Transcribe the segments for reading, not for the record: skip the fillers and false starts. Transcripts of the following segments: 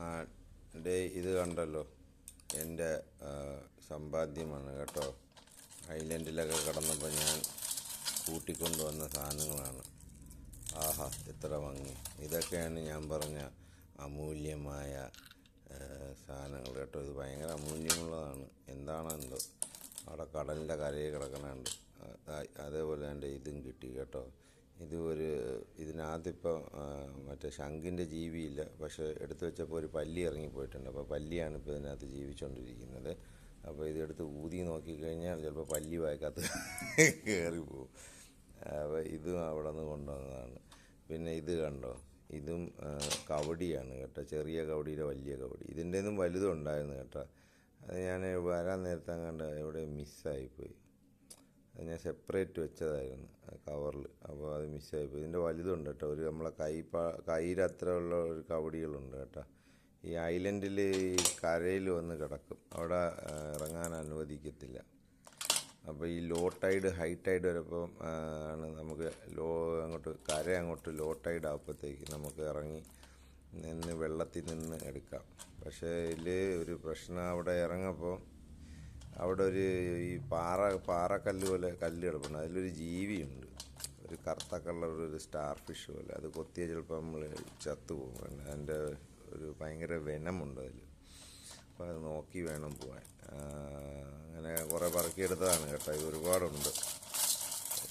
ആ ഇത് കണ്ടല്ലോ, എൻ്റെ സമ്പാദ്യമാണ് കേട്ടോ. ഐലൻഡിലൊക്കെ കിടന്നപ്പോൾ ഞാൻ കൂട്ടിക്കൊണ്ടുവന്ന സാധനങ്ങളാണ്. ആഹാ, എത്ര ഭംഗി! ഇതൊക്കെയാണ് ഞാൻ പറഞ്ഞ അമൂല്യമായ സാധനങ്ങൾ കേട്ടോ. ഇത് ഭയങ്കര അമൂല്യമുള്ളതാണ്. എന്താണെന്തോ അവിടെ കടലിൻ്റെ കരയിൽ കിടക്കണുണ്ട്. അതേപോലെ തന്നെ ഇതും കിട്ടി കേട്ടോ. ഇതിനകത്തിപ്പോൾ മറ്റേ ശംഖിൻ്റെ ജീവിയില്ല, പക്ഷേ എടുത്തു വെച്ചപ്പോൾ ഒരു പല്ലി ഇറങ്ങിപ്പോയിട്ടുണ്ട്. അപ്പോൾ പല്ലിയാണ് ഇപ്പോൾ ഇതിനകത്ത് ജീവിച്ചുകൊണ്ടിരിക്കുന്നത്. അപ്പോൾ ഇതെടുത്ത് ഊതി നോക്കിക്കഴിഞ്ഞാൽ ചിലപ്പോൾ പല്ലി വായ്ക്കകത്ത് കയറിപ്പോവും. അപ്പോൾ ഇതും അവിടെ നിന്ന് കൊണ്ടുവന്നതാണ്. പിന്നെ ഇത് കണ്ടോ, ഇതും കവടിയാണ് കേട്ടോ. ചെറിയ കവടിയുടെ വലിയ കവടി. ഇതിൻ്റെ ഒന്നും വലുതും ഉണ്ടായിരുന്നു കേട്ടോ. അത് ഞാൻ വരാൻ നേരത്തെ കണ്ട എവിടെ മിസ്സായിപ്പോയി. അത് ഞാൻ സെപ്പറേറ്റ് വെച്ചതായിരുന്നു കവറിൽ. അപ്പോൾ അത് മിസ്സായിപ്പോയി. ഇതിൻ്റെ വലുതുണ്ട് കേട്ടോ. നമ്മളെ കയ്യിലത്ര ഉള്ള ഒരു കവടികളുണ്ട് കേട്ടോ. ഈ ഐലൻഡിൽ ഈ കരയിൽ വന്ന് കിടക്കും. അവിടെ ഇറങ്ങാൻ അനുവദിക്കത്തില്ല. അപ്പോൾ ഈ ലോ ടൈഡ് ഹൈ ടൈഡ് വരപ്പോൾ ആണ് നമുക്ക് അങ്ങോട്ട് ലോ ടൈഡ് ആകുമ്പോഴത്തേക്ക് നമുക്ക് ഇറങ്ങി നിന്ന് വെള്ളത്തിൽ നിന്ന് എടുക്കാം. പക്ഷേ ഇതിൽ ഒരു പ്രശ്നം, അവിടെ ഇറങ്ങപ്പോൾ അവിടെ ഈ പാറക്കല്ല് പോലെ കല്ല് കിടപ്പുണ്ട്. അതിലൊരു ജീവിയുണ്ട്, ഒരു കറുത്ത കളർ, ഒരു സ്റ്റാർ ഫിഷ് പോലെ. അത് കൊത്തിയാൽ ചിലപ്പോൾ നമ്മൾ ചത്തുപോകും. അതിൻ്റെ ഒരു ഭയങ്കര വെനമുണ്ട് അതിൽ. അപ്പോൾ അത് നോക്കി വേണം പോകാൻ. അങ്ങനെ കുറേ പറക്കിയെടുത്തതാണ് കേട്ടോ. ഇത് ഒരുപാടുണ്ട്.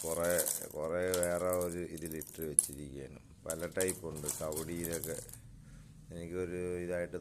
കുറേ വേറെ ഒരു ഇതിലിട്ട് വെച്ചിരിക്കുകയാണ്. പല ടൈപ്പുണ്ട് കവടിയിലൊക്കെ. എനിക്കൊരു ഇതായിട്ട്